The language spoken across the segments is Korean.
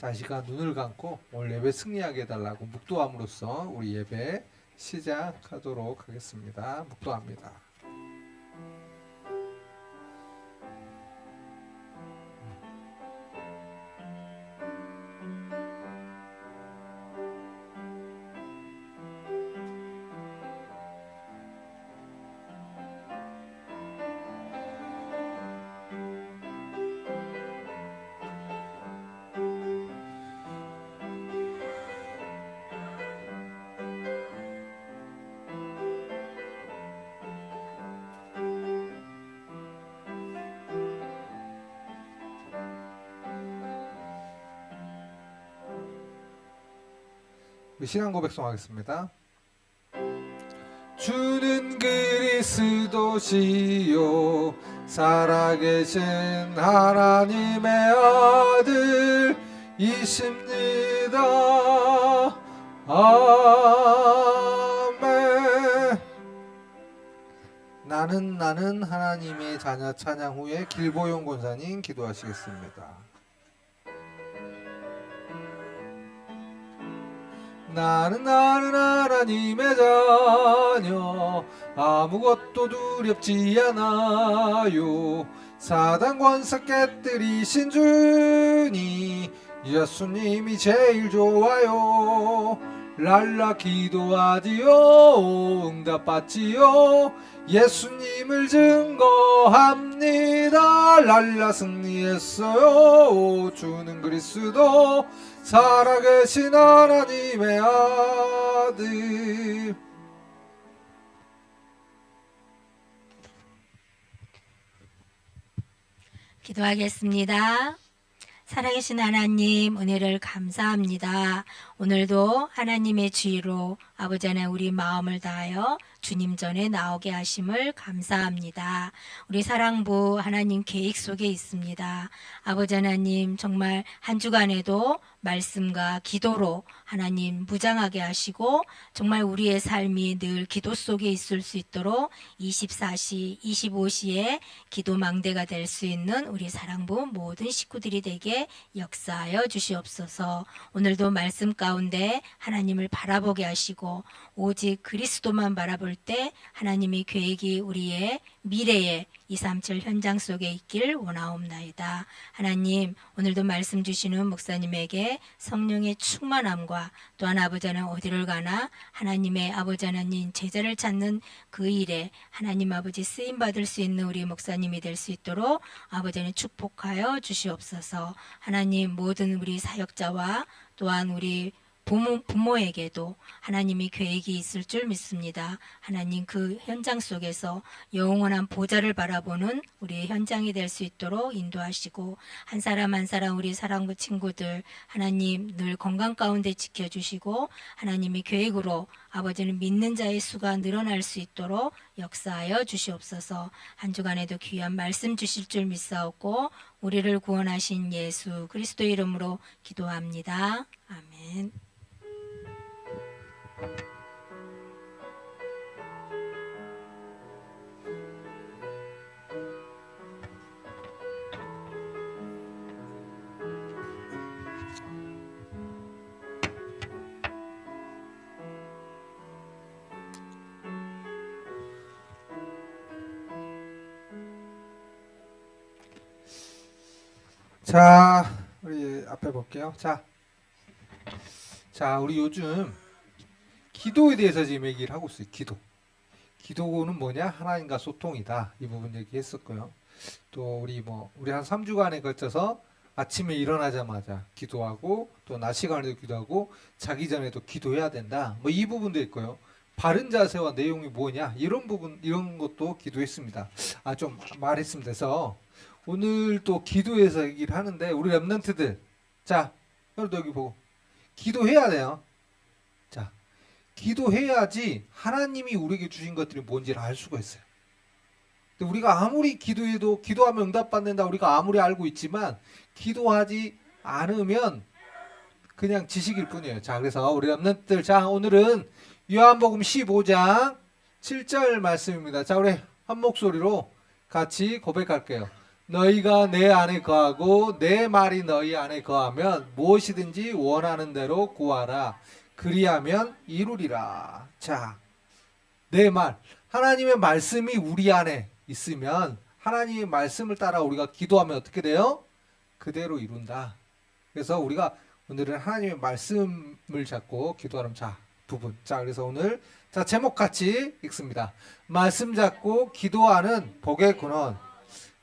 자, 이 시간 눈을 감고 오늘 예배 승리하게 해달라고 묵도함으로써 우리 예배 시작하도록 하겠습니다. 묵도합니다. 우리 신앙 고백송 하겠습니다. 주는 그리스도시요 살아계신 하나님의 아들이십니다. 아멘. 나는 하나님의 자녀 찬양 후에 길보용 권사님 기도하시겠습니다. 나는 하나님의 자녀 아무것도 두렵지 않아요. 사단 권세 깨뜨리신 주님 예수님이 제일 좋아요. 랄라 기도하지요 응답받지요 예수님을 증거합니다. 랄라 승리했어요. 주는 그리스도 살아계신 하나님의 아들. 기도하겠습니다. 살아계신 하나님 은혜를 감사합니다. 오늘도 하나님의 주의로 아버지 하나님 우리 마음을 다하여 주님 전에 나오게 하심을 감사합니다. 우리 사랑부 하나님 계획 속에 있습니다. 아버지 하나님 정말 한 주간에도 말씀과 기도로 하나님 무장하게 하시고 정말 우리의 삶이 늘 기도 속에 있을 수 있도록 24시, 25시에 기도 망대가 될 수 있는 우리 사랑부 모든 식구들이 되게 역사하여 주시옵소서. 오늘도 말씀 가운데 하나님을 바라보게 하시고 오직 그리스도만 바라볼 때 하나님의 계획이 우리의 미래의 237 현장 속에 있길 원하옵나이다. 하나님 오늘도 말씀 주시는 목사님에게 성령의 충만함과 또한 아버지 하나님 어디를 가나 하나님의 아버지 하나님 제자를 찾는 그 일에 하나님 아버지 쓰임받을 수 있는 우리 목사님이 될 수 있도록 아버지 하나님 축복하여 주시옵소서. 하나님 모든 우리 사역자와 또한 우리 부모에게도 하나님이 계획이 있을 줄 믿습니다. 하나님 그 현장 속에서 영원한 보좌를 바라보는 우리의 현장이 될 수 있도록 인도하시고 한 사람 한 사람 우리 사랑부 친구들 하나님 늘 건강 가운데 지켜주시고 하나님의 계획으로 아버지는 믿는 자의 수가 늘어날 수 있도록 역사하여 주시옵소서. 한 주간에도 귀한 말씀 주실 줄 믿사옵고 우리를 구원하신 예수 그리스도 이름으로 기도합니다. 아멘. 자, 우리 앞에 볼게요. 자, 우리 요즘 기도에 대해서 지금 얘기를 하고 있어요. 기도는 뭐냐? 하나님과 소통이다. 이 부분 얘기했었고요. 또 우리 한 3주간에 걸쳐서 아침에 일어나자마자 기도하고 또 낮 시간에도 기도하고 자기 전에도 기도해야 된다. 뭐 이 부분도 있고요. 바른 자세와 내용이 뭐냐? 이런 부분 이런 것도 기도했습니다. 좀 말했습니다. 그래서 오늘 또 기도해서 얘기를 하는데 우리 랩런트들 자, 여러분 여기 보고 기도해야 돼요. 자, 기도해야지 하나님이 우리에게 주신 것들이 뭔지를 알 수가 있어요. 근데 우리가 아무리 기도해도 기도하면 응답받는다 우리가 아무리 알고 있지만 기도하지 않으면 그냥 지식일 뿐이에요. 자, 그래서 우리 랩런트들 자, 오늘은 요한복음 15장 7절 말씀입니다. 자, 우리 한 목소리로 같이 고백할게요. 너희가 내 안에 거하고 내 말이 너희 안에 거하면 무엇이든지 원하는 대로 구하라. 그리하면 이루리라. 자, 내 말. 하나님의 말씀이 우리 안에 있으면 하나님의 말씀을 따라 우리가 기도하면 어떻게 돼요? 그대로 이룬다. 그래서 우리가 오늘은 하나님의 말씀을 잡고 기도하는 자 부분. 자, 그래서 오늘 자 제목 같이 읽습니다. 말씀 잡고 기도하는 복의 근원.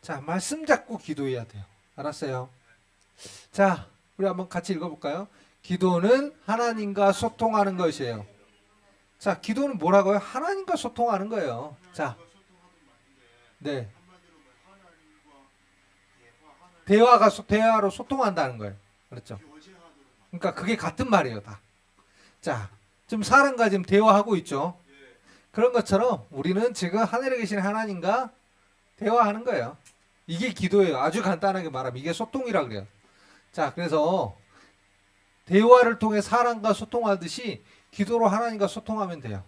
자, 말씀 잡고 기도해야 돼요. 알았어요? 자, 우리 한번 같이 읽어볼까요? 기도는 하나님과 소통하는 것이에요. 자, 기도는 뭐라고요? 하나님과 소통하는 거예요. 자, 네. 대화로 소통한다는 거예요. 그렇죠? 그러니까 그게 같은 말이에요, 다. 자, 지금 사람과 지금 대화하고 있죠. 그런 것처럼 우리는 지금 하늘에 계신 하나님과 대화하는 거예요. 이게 기도예요. 아주 간단하게 말하면 이게 소통이라 그래요. 자, 그래서 대화를 통해 사람과 소통하듯이 기도로 하나님과 소통하면 돼요.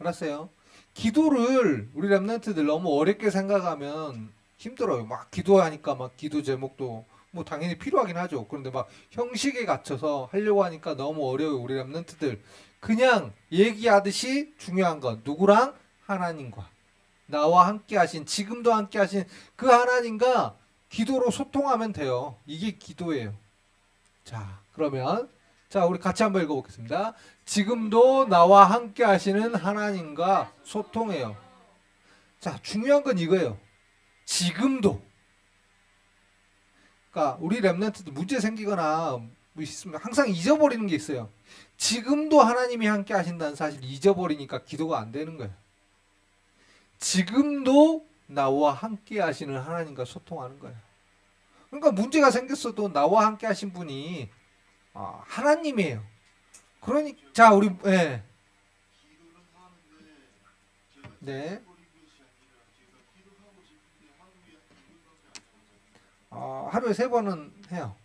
알았어요? 기도를 우리 랩런트들 너무 어렵게 생각하면 힘들어요. 막 기도하니까 막 기도 제목도 뭐 당연히 필요하긴 하죠. 그런데 막 형식에 갇혀서 하려고 하니까 너무 어려워요. 우리 랩런트들 그냥 얘기하듯이 중요한 건 누구랑? 하나님과 나와 함께 하신 지금도 함께 하신 그 하나님과 기도로 소통하면 돼요. 이게 기도예요. 자, 그러면 자, 우리 같이 한번 읽어보겠습니다. 지금도 나와 함께 하시는 하나님과 소통해요. 자, 중요한 건 이거예요. 지금도. 그러니까 우리 랩런트도 문제 생기거나 뭐 있으면 항상 잊어버리는 게 있어요. 지금도 하나님이 함께 하신다는 사실 잊어버리니까 기도가 안 되는 거예요. 지금도 나와 함께 하시는 하나님과 소통하는 거예요. 그러니까 문제가 생겼어도 나와 함께 하신 분이 하나님이에요. 그러니 자 우리 네. 네. 하루에 3번은 해요.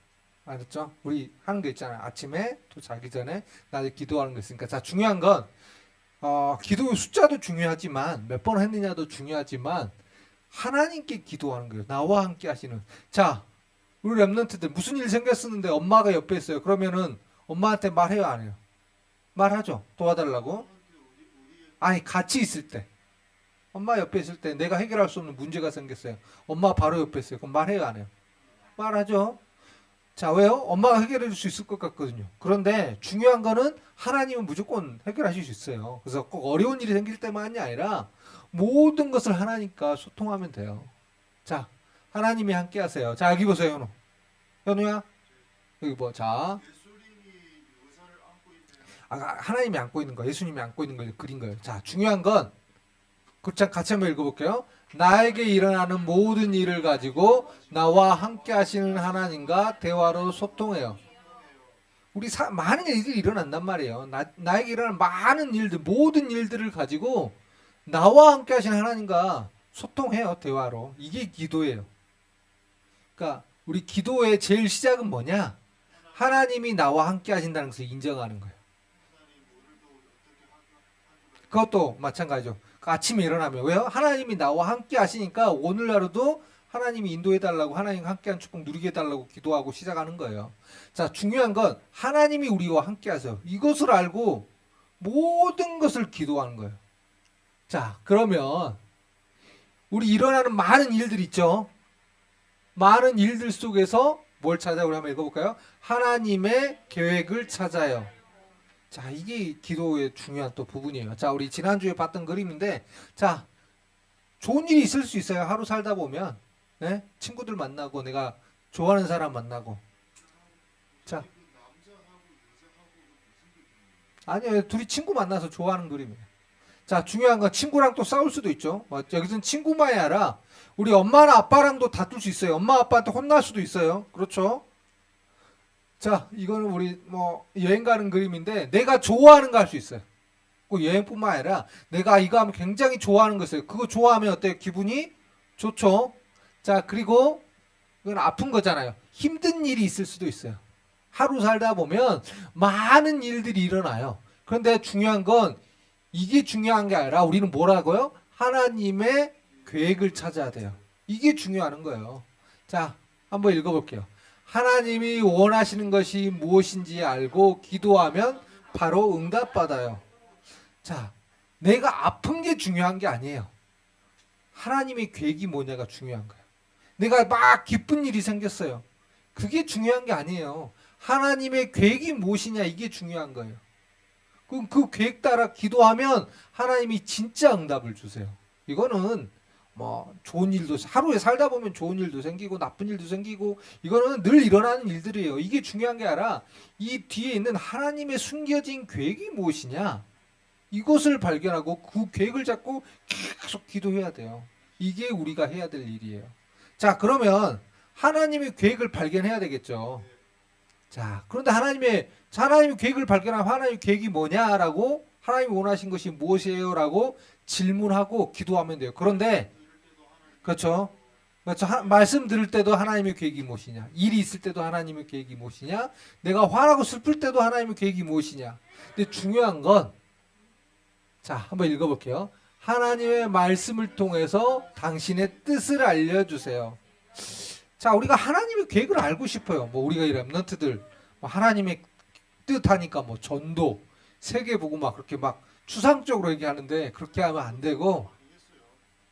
알았죠? 우리 하는 거 있잖아요. 아침에 또 자기 전에 낮에 기도하는 거 있으니까. 자, 중요한 건 기도의 숫자도 중요하지만 몇 번 했느냐도 중요하지만 하나님께 기도하는 거예요. 나와 함께 하시는. 자, 우리 랩런트들 무슨 일 생겼었는데 엄마가 옆에 있어요. 그러면은 엄마한테 말해요, 안 해요? 말하죠. 도와달라고. 아니, 같이 있을 때. 엄마 옆에 있을 때 내가 해결할 수 없는 문제가 생겼어요. 엄마 바로 옆에 있어요. 그럼 말해요, 안 해요? 말하죠. 자, 왜요? 엄마가 해결해 줄 수 있을 것 같거든요. 그런데 중요한 거는 하나님은 무조건 해결하실 수 있어요. 그래서 꼭 어려운 일이 생길 때만이 아니라 모든 것을 하나님과 소통하면 돼요. 자, 하나님이 함께 하세요. 자, 여기 보세요, 현우. 현우야. 여기 뭐, 자. 하나님이 안고 있는 거, 예수님이 안고 있는 걸 그린 거예요. 자, 중요한 건, 같이 한번 읽어볼게요. 나에게 일어나는 모든 일을 가지고 나와 함께 하시는 하나님과 대화로 소통해요. 우리 많은 일들이 일어난단 말이에요. 나에게 일어나는 많은 일들, 모든 일들을 가지고 나와 함께 하시는 하나님과 소통해요. 대화로. 이게 기도예요. 그러니까 우리 기도의 제일 시작은 뭐냐? 하나님이 나와 함께 하신다는 것을 인정하는 거예요. 그것도 마찬가지죠. 아침에 일어나면 왜요? 하나님이 나와 함께 하시니까 오늘 하루도 하나님이 인도해달라고 하나님과 함께한 축복 누리게 해달라고 기도하고 시작하는 거예요. 자, 중요한 건 하나님이 우리와 함께 하세요. 이것을 알고 모든 것을 기도하는 거예요. 자, 그러면 우리 일어나는 많은 일들 있죠. 많은 일들 속에서 뭘 찾아? 우리 한번 읽어볼까요? 하나님의 계획을 찾아요. 자, 이게 기도의 중요한 또 부분이에요. 자, 우리 지난주에 봤던 그림인데, 자, 좋은 일이 있을 수 있어요. 하루 살다 보면. 네? 친구들 만나고, 내가 좋아하는 사람 만나고. 자, 아니요, 둘이 친구 만나서 좋아하는 그림이에요. 자, 중요한 건 친구랑 또 싸울 수도 있죠. 여기서는 친구만이 아니라, 우리 엄마나 아빠랑도 다툴 수 있어요. 엄마, 아빠한테 혼날 수도 있어요. 그렇죠? 자, 이거는 우리 뭐 여행 가는 그림인데 내가 좋아하는 거 할 수 있어요. 꼭 여행뿐만 아니라 내가 이거 하면 굉장히 좋아하는 거 있어요. 그거 좋아하면 어때요? 기분이 좋죠. 자, 그리고 이건 아픈 거잖아요. 힘든 일이 있을 수도 있어요. 하루 살다 보면 많은 일들이 일어나요. 그런데 중요한 건 이게 중요한 게 아니라 우리는 뭐라고요? 하나님의 계획을 찾아야 돼요. 이게 중요한 거예요. 자, 한번 읽어볼게요. 하나님이 원하시는 것이 무엇인지 알고 기도하면 바로 응답받아요. 자, 내가 아픈 게 중요한 게 아니에요. 하나님의 계획이 뭐냐가 중요한 거예요. 내가 막 기쁜 일이 생겼어요. 그게 중요한 게 아니에요. 하나님의 계획이 무엇이냐 이게 중요한 거예요. 그럼 그 계획 따라 기도하면 하나님이 진짜 응답을 주세요. 이거는 뭐 좋은 일도 하루에 살다 보면 좋은 일도 생기고 나쁜 일도 생기고 이거는 늘 일어나는 일들이에요. 이게 중요한 게 아니라 이 뒤에 있는 하나님의 숨겨진 계획이 무엇이냐 이것을 발견하고 그 계획을 잡고 계속 기도해야 돼요. 이게 우리가 해야 될 일이에요. 자, 그러면 하나님의 계획을 발견해야 되겠죠. 자, 그런데 하나님의 계획을 발견하면 하나님의 계획이 뭐냐라고 하나님이 원하신 것이 무엇이에요라고 질문하고 기도하면 돼요. 그런데 그렇죠. 그렇죠. 말씀 들을 때도 하나님의 계획이 무엇이냐? 일이 있을 때도 하나님의 계획이 무엇이냐? 내가 화나고 슬플 때도 하나님의 계획이 무엇이냐? 근데 중요한 건 자, 한번 읽어볼게요. 하나님의 말씀을 통해서 당신의 뜻을 알려주세요. 자, 우리가 하나님의 계획을 알고 싶어요. 뭐 우리가 이 렘넌트들 뭐 하나님의 뜻하니까 뭐 전도, 세계 보고 막 그렇게 막 추상적으로 얘기하는데 그렇게 하면 안 되고,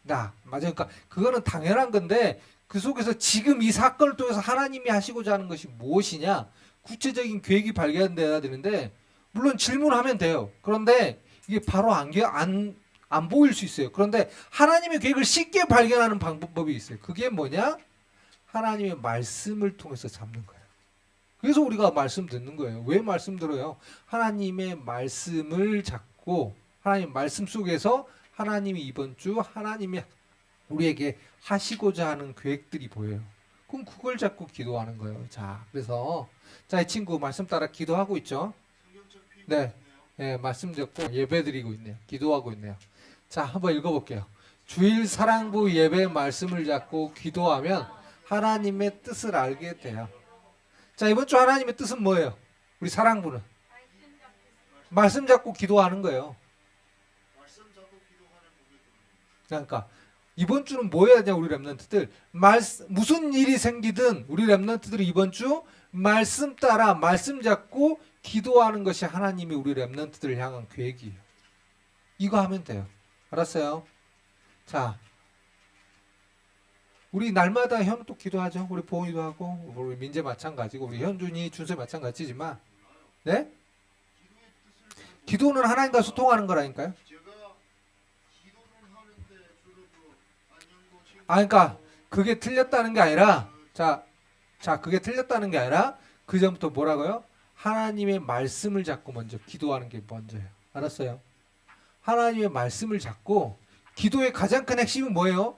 맞아요. 그러니까 그거는 당연한 건데 그 속에서 지금 이 사건을 통해서 하나님이 하시고자 하는 것이 무엇이냐, 구체적인 계획이 발견돼야 되는데 물론 질문하면 돼요. 그런데 이게 바로 안 보일 수 있어요. 그런데 하나님의 계획을 쉽게 발견하는 방법이 있어요. 그게 뭐냐? 하나님의 말씀을 통해서 잡는 거예요. 그래서 우리가 말씀 듣는 거예요. 왜 말씀 들어요? 하나님의 말씀을 잡고 하나님 말씀 속에서 하나님이 이번 주 하나님이 우리에게 하시고자 하는 계획들이 보여요. 그럼 그걸 잡고 기도하는 거예요. 자, 그래서 자, 이 친구 말씀 따라 기도하고 있죠? 네. 네, 말씀 듣고 예배 드리고 있네요. 기도하고 있네요. 자, 한번 읽어볼게요. 주일 사랑부 예배 말씀을 잡고 기도하면 하나님의 뜻을 알게 돼요. 자, 이번 주 하나님의 뜻은 뭐예요? 우리 사랑부는 말씀 잡고 기도하는 거예요. 그러니까 이번 주는 뭐 해야 되냐, 우리 렘넌트들. 무슨 일이 생기든 우리 렘넌트들이 이번 주 말씀 따라 말씀 잡고 기도하는 것이 하나님이 우리 렘넌트들을 향한 계획이에요. 이거 하면 돼요. 알았어요? 자, 우리 날마다 현우 또 기도하죠. 우리 보은이도 하고 우리 민재 마찬가지고 우리 현준이 준서 마찬가지지만, 네? 기도는 하나님과 소통하는 거라니까요. 그러니까 그게 틀렸다는 게 아니라 자, 그게 틀렸다는 게 아니라 그 전부터 뭐라고요? 하나님의 말씀을 잡고 먼저 기도하는 게 먼저예요. 알았어요? 하나님의 말씀을 잡고 기도의 가장 큰 핵심은 뭐예요?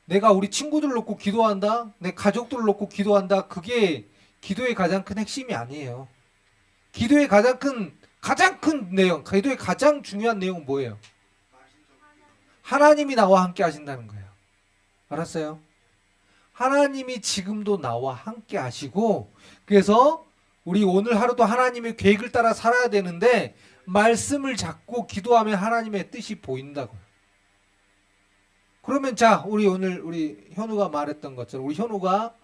내가 우리 친구들 놓고 기도한다, 내 가족들을 놓고 기도한다. 그게 기도의 가장 큰 핵심이 아니에요. 기도의 가장 큰 내용, 기도의 가장 중요한 내용은 뭐예요? 하나님이 나와 함께 하신다는 거예요. 알았어요? 하나님이 지금도 나와 함께 하시고, 그래서 우리 오늘 하루도 하나님의 계획을 따라 살아야 되는데 말씀을 잡고 기도하면 하나님의 뜻이 보인다고요. 그러면 자, 우리 오늘 우리 현우가 말했던 것처럼 우리 현우가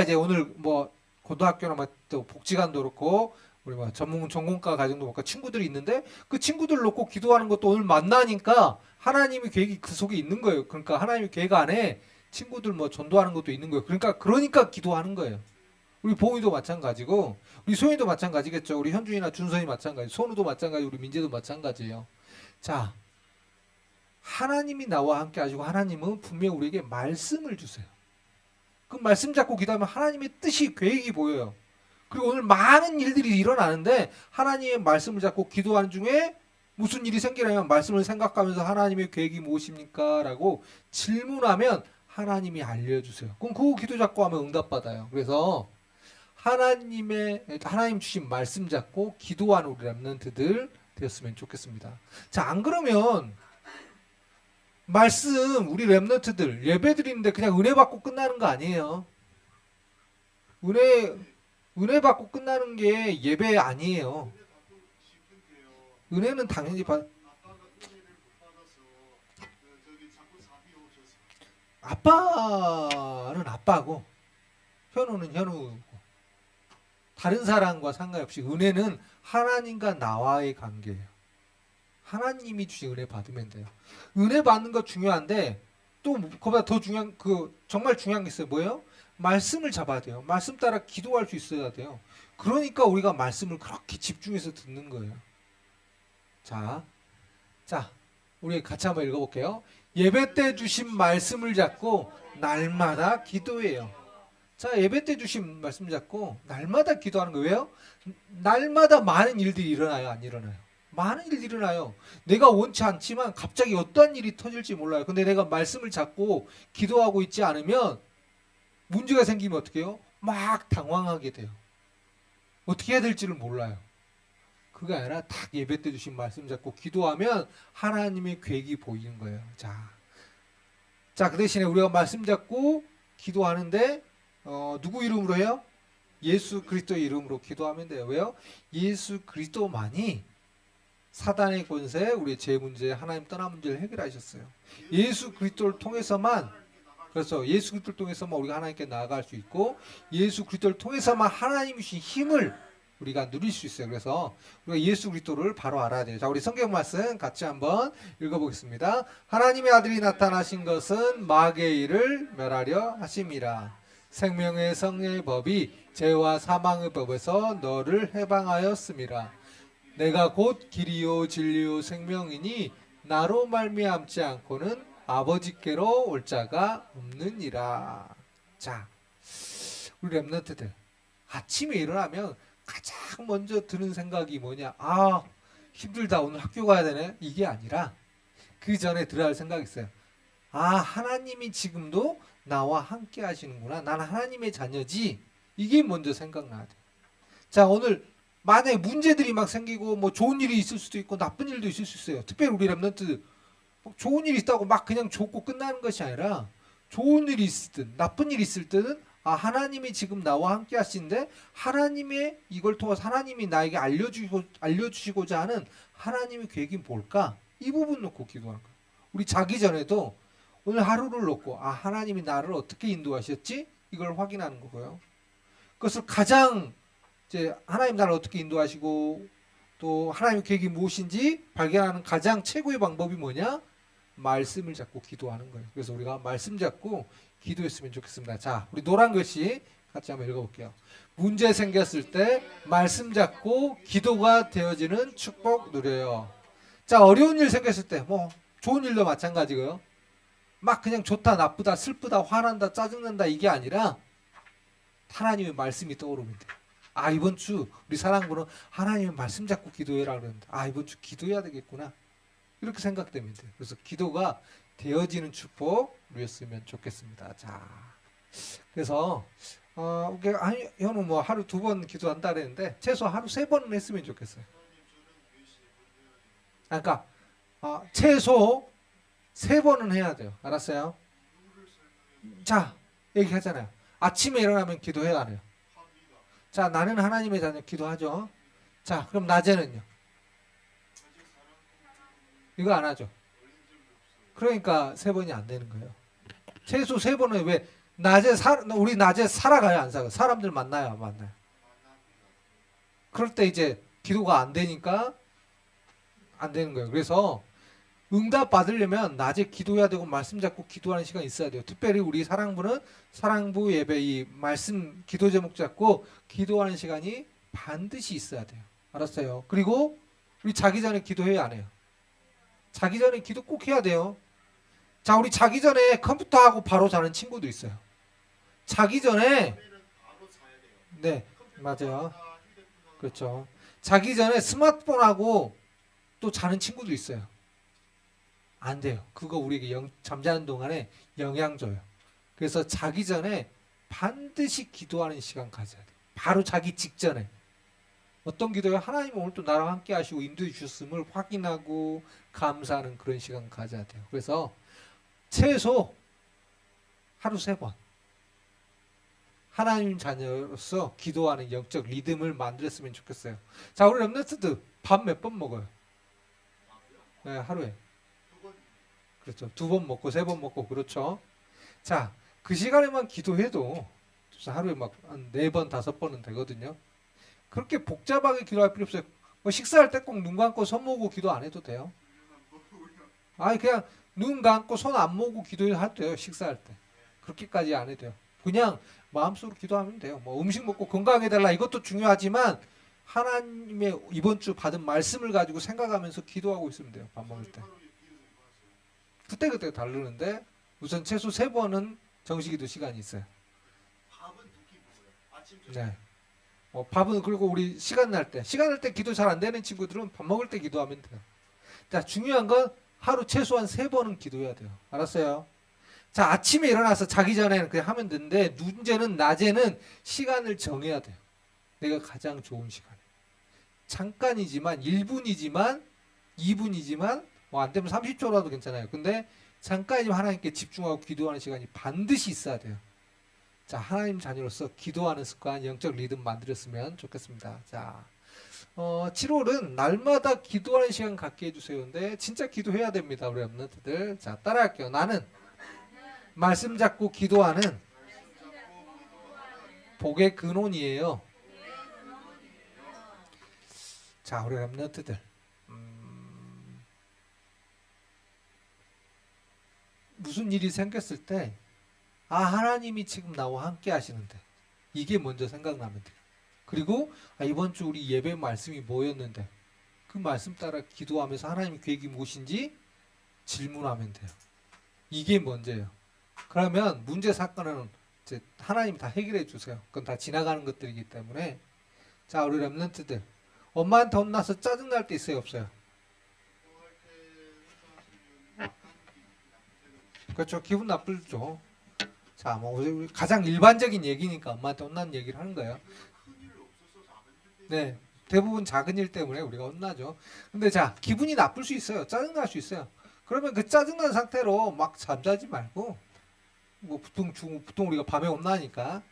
이제 오늘 뭐 고등학교나 뭐 또 복지관도 그렇고 우리 뭐 전공과 가정도 그렇고 친구들이 있는데 그 친구들 놓고 기도하는 것도 오늘 만나니까 하나님의 계획이 그 속에 있는 거예요. 그러니까 하나님의 계획 안에 친구들 뭐 전도하는 것도 있는 거예요. 그러니까 기도하는 거예요. 우리 보은이도 마찬가지고 우리 소연이도 마찬가지겠죠. 우리 현준이나 준선이 마찬가지, 손우도 마찬가지, 우리 민재도 마찬가지예요. 자, 하나님이 나와 함께 하시고 하나님은 분명히 우리에게 말씀을 주세요. 그 말씀 잡고 기도하면 하나님의 뜻이, 계획이 보여요. 그리고 오늘 많은 일들이 일어나는데 하나님의 말씀을 잡고 기도하는 중에 무슨 일이 생기냐면 말씀을 생각하면서 하나님의 계획이 무엇입니까? 라고 질문하면 하나님이 알려주세요. 그럼 그 기도 잡고 하면 응답받아요. 그래서 하나님 주신 말씀 잡고 기도하는 우리 렘넌트들 되었으면 좋겠습니다. 자, 안 그러면 말씀 우리 렘넌트들 예배 드리는데 그냥 은혜 받고 끝나는 거 아니에요. 은혜 받고 끝나는 게 예배 아니에요. 은혜는 당연히 아빠는 아빠고 현우는 현우고 다른 사람과 상관없이 은혜는 하나님과 나와의 관계예요. 하나님이 주신 은혜 받으면 돼요. 은혜 받는 거 중요한데 또 그보다 더 중요한 정말 중요한 게 있어요. 뭐예요? 말씀을 잡아야 돼요. 말씀 따라 기도할 수 있어야 돼요. 그러니까 우리가 말씀을 그렇게 집중해서 듣는 거예요. 자, 우리 같이 한번 읽어볼게요. 예배 때 주신 말씀을 잡고 날마다 기도해요. 자, 예배 때 주신 말씀 잡고 날마다 기도하는 거예요. 왜요? 날마다 많은 일들이 일어나요, 안 일어나요? 많은 일들이 일어나요. 내가 원치 않지만 갑자기 어떤 일이 터질지 몰라요. 근데 내가 말씀을 잡고 기도하고 있지 않으면 문제가 생기면 어떻게 해요? 막 당황하게 돼요. 어떻게 해야 될지를 몰라요. 그게 아니라 딱 예배 때 주신 말씀 잡고 기도하면 하나님의 계획이 보이는 거예요. 자, 그 대신에 우리가 말씀 잡고 기도하는데 누구 이름으로 해요? 예수 그리스도의 이름으로 기도하면 돼요. 왜요? 예수 그리스도만이 사단의 권세, 우리의 죄 문제, 하나님 떠난 문제를 해결하셨어요. 예수 그리스도를 통해서만, 그래서 예수 그리스도를 통해서만 우리가 하나님께 나아갈 수 있고, 예수 그리스도를 통해서만 하나님이 주신 힘을 우리가 누릴 수 있어요. 그래서 우리가 예수 그리스도를 바로 알아야 돼요. 자, 우리 성경 말씀 같이 한번 읽어보겠습니다. 하나님의 아들이 나타나신 것은 마귀의 일을 멸하려 하심이라. 생명의 성령의 법이 죄와 사망의 법에서 너를 해방하였음이라. 내가 곧 길이요 진리요 생명이니 나로 말미암지 않고는 아버지께로 올 자가 없느니라. 자, 우리 렘넌트들 아침에 일어나면 가장 먼저 드는 생각이 뭐냐? 아, 힘들다, 오늘 학교 가야 되네. 이게 아니라 그 전에 들어야 할 생각이 있어요. 아, 하나님이 지금도 나와 함께 하시는구나. 나는 하나님의 자녀지. 이게 먼저 생각나야 돼. 자, 오늘 만약에 문제들이 막 생기고 뭐 좋은 일이 있을 수도 있고 나쁜 일도 있을 수 있어요. 특별히 우리 렘넌트 좋은 일이 있다고 막 그냥 좋고 끝나는 것이 아니라 좋은 일이 있을 때, 나쁜 일이 있을 때는 아, 하나님이 지금 나와 함께 하시는데 하나님의 이걸 통해서 하나님이 나에게 알려주시고자 하는 하나님의 계획이 뭘까? 이 부분 놓고 기도하는 거예요. 우리 자기 전에도 오늘 하루를 놓고 아, 하나님이 나를 어떻게 인도하셨지? 이걸 확인하는 거고요. 그것을 가장 이제 하나님 나를 어떻게 인도하시고 또 하나님의 계획이 무엇인지 발견하는 가장 최고의 방법이 뭐냐? 말씀을 잡고 기도하는 거예요. 그래서 우리가 말씀 잡고 기도했으면 좋겠습니다. 자, 우리 노란 글씨 같이 한번 읽어볼게요. 문제 생겼을 때 말씀 잡고 기도가 되어지는 축복 누려요. 자, 어려운 일 생겼을 때 뭐 좋은 일도 마찬가지고요. 막 그냥 좋다, 나쁘다, 슬프다, 화난다, 짜증난다 이게 아니라 하나님의 말씀이 떠오르면 돼요. 아, 이번 주 우리 사랑부는 하나님의 말씀 잡고 기도해라 그러는데 아, 이번 주 기도해야 되겠구나. 이렇게 생각되면 돼요. 그래서 기도가 되어지는 축복 누렸으면 좋겠습니다. 자, 그래서 현우 뭐 하루 2번 기도한다 그랬는데 최소 하루 3번은 했으면 좋겠어요. 그러니까 최소 3번은 해야 돼요. 알았어요? 자, 얘기하잖아요. 아침에 일어나면 기도해야 하네요. 자, 나는 하나님의 자녀 기도하죠. 자, 그럼 낮에는요? 이거 안 하죠. 그러니까 3번이 안 되는 거예요. 최소 3번은 왜 우리 낮에 살아가요, 안 살아가요? 사람들 만나요, 안 만나요? 그럴 때 이제 기도가 안 되니까 안 되는 거예요. 그래서 응답 받으려면 낮에 기도해야 되고 말씀 잡고 기도하는 시간이 있어야 돼요. 특별히 우리 사랑부는 사랑부 예배 이 말씀 기도 제목 잡고 기도하는 시간이 반드시 있어야 돼요. 알았어요? 그리고 우리 자기 전에 기도해야 안 해요? 자기 전에 기도 꼭 해야 돼요. 자, 우리 자기 전에 컴퓨터하고 바로 자는 친구도 있어요. 자기 전에 네, 맞아요. 그렇죠. 자기 전에 스마트폰하고 또 자는 친구도 있어요. 안 돼요. 그거 우리에게 잠자는 동안에 영향 줘요. 그래서 자기 전에 반드시 기도하는 시간 가져야 돼요. 바로 자기 직전에. 어떤 기도요? 하나님 오늘 또 나랑 함께 하시고 인도해 주셨음을 확인하고 감사하는 그런 시간 가져야 돼요. 그래서 최소 하루 3번 하나님 자녀로서 기도하는 영적 리듬을 만들었으면 좋겠어요. 자, 우리 렘넌트들 밥 몇 번 먹어요? 네, 하루에. 그렇죠. 2번 먹고 3번 먹고 그렇죠. 자, 그 시간에만 기도해도 하루에 막 한 4번, 5번은 되거든요. 그렇게 복잡하게 기도할 필요 없어요. 뭐 식사할 때 꼭 눈 감고 손 모으고 기도 안 해도 돼요. 아니 그냥 눈 감고 손 안 모으고 기도할 때요. 식사할 때. 그렇게까지 안 해도 돼요. 그냥 마음속으로 기도하면 돼요. 뭐 음식 먹고 건강해달라 이것도 중요하지만 하나님의 이번 주 받은 말씀을 가지고 생각하면서 기도하고 있으면 돼요. 밥 먹을 때. 그때그때 다르는데 우선 최소 3번은 정식기도 시간이 있어요. 네. 밥은 그리고 우리 시간 날 때 기도 잘 안 되는 친구들은 밥 먹을 때 기도하면 돼요. 자, 중요한 건 하루 최소한 3번은 기도해야 돼요. 알았어요? 자, 아침에 일어나서 자기 전에는 그냥 하면 되는데 문제는 낮에는 시간을 정해야 돼요. 내가 가장 좋은 시간에. 잠깐이지만 1분이지만 2분이지만 안 되면 30초라도 괜찮아요. 근데 잠깐이지만 하나님께 집중하고 기도하는 시간이 반드시 있어야 돼요. 자, 하나님 자녀로서 기도하는 습관, 영적 리듬 만들었으면 좋겠습니다. 자, 7월은 날마다 기도하는 시간 갖게 해주세요. 근데 진짜 기도해야 됩니다. 우리 랩런트들. 자, 따라할게요. 나는 말씀 잡고 기도하는 복의 근원이에요. 자, 우리 랩런트들. 무슨 일이 생겼을 때 하나님이 지금 나와 함께 하시는데 이게 먼저 생각나면 돼요. 그리고 이번 주 우리 예배 말씀이 뭐였는데 그 말씀 따라 기도하면서 하나님 계획이 무엇인지 질문하면 돼요. 이게 먼저예요. 그러면 문제 사건은 이제 하나님 다 해결해 주세요. 그건 다 지나가는 것들이기 때문에. 자, 우리 랩런트들 엄마한테 혼나서 짜증날 때 있어요, 없어요? 그렇죠. 기분 나쁘죠. 자, 뭐 우리 가장 일반적인 얘기니까 엄마한테 혼나는 얘기를 하는 거예요. 네, 대부분 작은 일 때문에 우리가 혼나죠. 근데 자, 기분이 나쁠 수 있어요. 짜증날 수 있어요. 그러면 그 짜증난 상태로 막 잠자지 말고 뭐 보통 우리가 밤에 혼나니까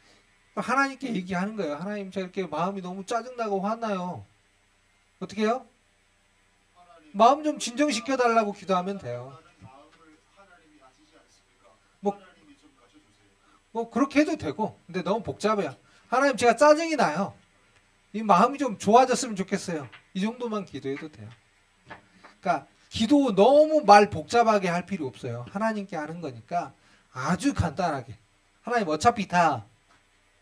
하나님께 얘기하는 거예요. 하나님, 저 이렇게 마음이 너무 짜증나고 화나요. 어떻게 해요? 마음 좀 진정시켜 달라고 기도하면 돼요. 뭐, 뭐 그렇게 해도 되고, 근데 너무 복잡해요. 하나님, 제가 짜증이 나요. 이 마음이 좀 좋아졌으면 좋겠어요. 이 정도만 기도해도 돼요. 그러니까 기도 너무 말 복잡하게 할 필요 없어요. 하나님께 하는 거니까 아주 간단하게. 하나님 어차피 다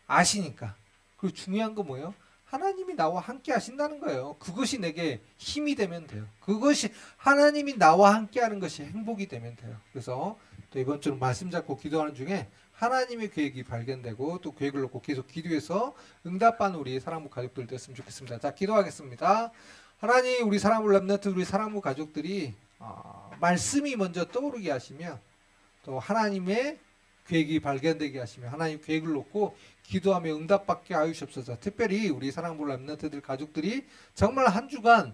아시니까. 그리고 중요한 거 뭐예요? 하나님이 나와 함께 하신다는 거예요. 그것이 내게 힘이 되면 돼요. 그것이 하나님이 나와 함께 하는 것이 행복이 되면 돼요. 그래서 또 이번 주는 말씀 잡고 기도하는 중에 하나님의 계획이 발견되고 또 계획을 놓고 계속 기도해서 응답받는 우리 사랑부 가족들 됐으면 좋겠습니다. 자, 기도하겠습니다. 하나님, 우리 사랑부 랩런트, 우리 사랑부 가족들이 말씀이 먼저 떠오르게 하시며 또 하나님의 계획이 발견되게 하시며 하나님 계획을 놓고 기도하며 응답받게 하시옵소서. 특별히 우리 사랑부 랩런트들 가족들이 정말 한 주간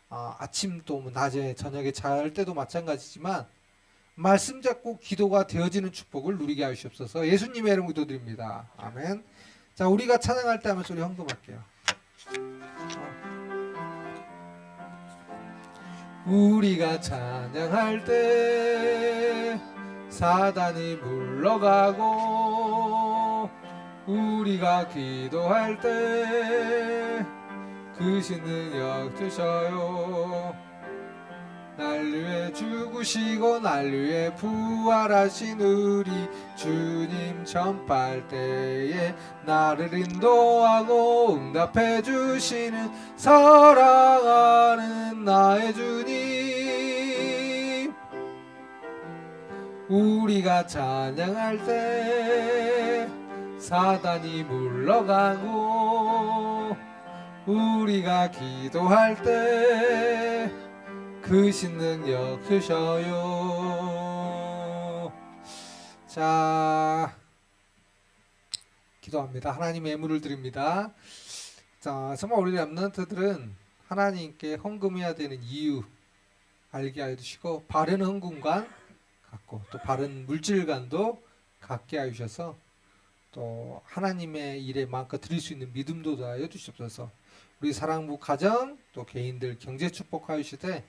아침 또 낮에 저녁에 잘 때도 마찬가지지만 말씀 잡고 기도가 되어지는 축복을 누리게 하시옵소서. 예수님의 이름으로 기도드립니다. 아멘. 자, 우리가 찬양할 때 하면서 우리 헌금할게요. 우리가 찬양할 때 사단이 물러가고 우리가 기도할 때 그 신능력 주셔요. 날 위해 죽으시고 날 위해 부활하신 우리 주님 전파할 때에 나를 인도하고 응답해 주시는 사랑하는 나의 주님. 우리가 찬양할 때 사단이 물러가고 우리가 기도할 때 그 신능력 주셔요. 자, 기도합니다. 하나님의 예물을 드립니다. 자, 정말 우리 랩런트들은 하나님께 헌금해야 되는 이유 알게 해주시고 바른 헌금관 갖고 또 바른 물질관도 갖게 해주셔서 또 하나님의 일에 마음껏 드릴 수 있는 믿음도 더하여 주시옵소서. 우리 사랑부 가정 또 개인들 경제 축복하시되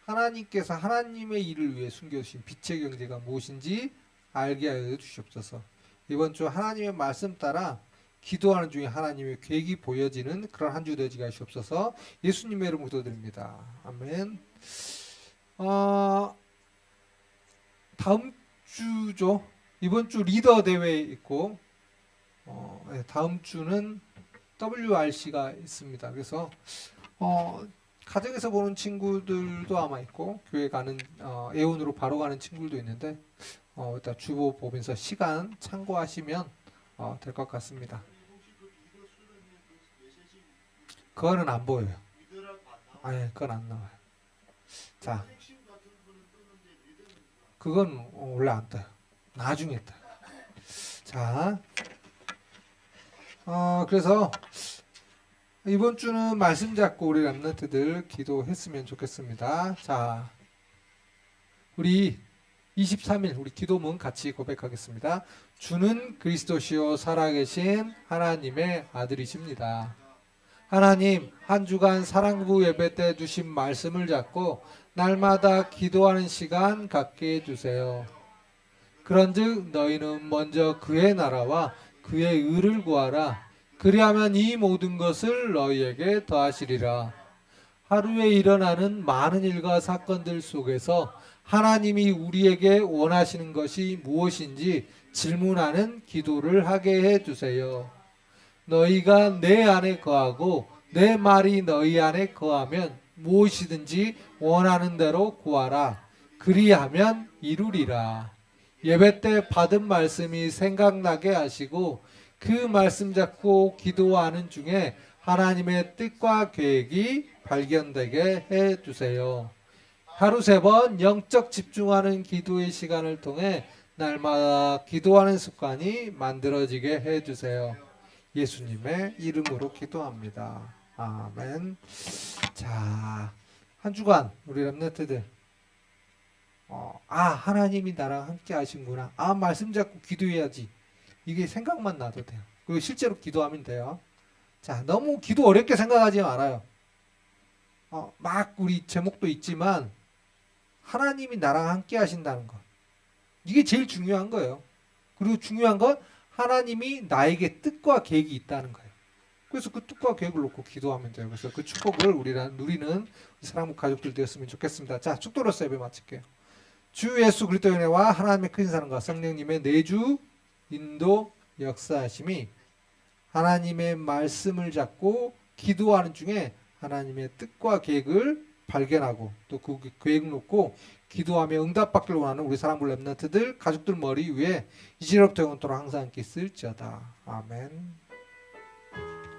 하나님께서 하나님의 일을 위해 숨겨주신 빛의 경제가 무엇인지 알게 하여 주시옵소서. 이번 주 하나님의 말씀 따라 기도하는 중에 하나님의 계획이 보여지는 그런 한 주 되게 하시옵소서. 예수님의 이름으로 기도드립니다. 아멘. 다음 주죠. 이번 주 리더 대회 있고 다음 주는 WRC가 있습니다. 그래서 가정에서 보는 친구들도 아마 있고 교회 가는 예언으로 바로 가는 친구들도 있는데 일단 주보 보면서 시간 참고하시면 될 것 같습니다. 그거는 안 보여요. 아니, 그건 안 나와요. 자, 그건 원래 안 떠요. 나중에 떠요. 자, 그래서 이번 주는 말씀 잡고 우리 랩런트들 기도했으면 좋겠습니다. 자, 우리 23일 우리 기도문 같이 고백하겠습니다. 주는 그리스도시요 살아계신 하나님의 아들이십니다. 하나님, 한 주간 사랑부 예배 때 주신 말씀을 잡고 날마다 기도하는 시간 갖게 해주세요. 그런즉 너희는 먼저 그의 나라와 그의 의를 구하라. 그리하면 이 모든 것을 너희에게 더하시리라. 하루에 일어나는 많은 일과 사건들 속에서 하나님이 우리에게 원하시는 것이 무엇인지 질문하는 기도를 하게 해주세요. 너희가 내 안에 거하고 내 말이 너희 안에 거하면 무엇이든지 원하는 대로 구하라. 그리하면 이루리라. 예배 때 받은 말씀이 생각나게 하시고 그 말씀 잡고 기도하는 중에 하나님의 뜻과 계획이 발견되게 해주세요. 하루 3번 영적 집중하는 기도의 시간을 통해 날마다 기도하는 습관이 만들어지게 해주세요. 예수님의 이름으로 기도합니다. 아멘. 자, 한 주간 우리 랩런트들 하나님이 나랑 함께 하신구나. 말씀 잡고 기도해야지. 이게 생각만 나도 돼요. 그리고 실제로 기도하면 돼요. 자, 너무 기도 어렵게 생각하지 말아요. 막 우리 제목도 있지만 하나님이 나랑 함께 하신다는 것. 이게 제일 중요한 거예요. 그리고 중요한 건 하나님이 나에게 뜻과 계획이 있다는 거예요. 그래서 그 뜻과 계획을 놓고 기도하면 돼요. 그래서 그 축복을 우리는 누리는 사랑부 가족들 되었으면 좋겠습니다. 자, 축도로서 예배 마칠게요. 주 예수 그리스도의 은혜와 하나님의 크신 사랑과 성령님의 내주 인도 역사하심이 하나님의 말씀을 잡고 기도하는 중에 하나님의 뜻과 계획을 발견하고 또 그 계획 놓고 기도하며 응답받기를 원하는 우리 사랑부 랩런트들 가족들 머리 위에 이제로부터 영원토록 항상 함께 있을지어다. 아멘.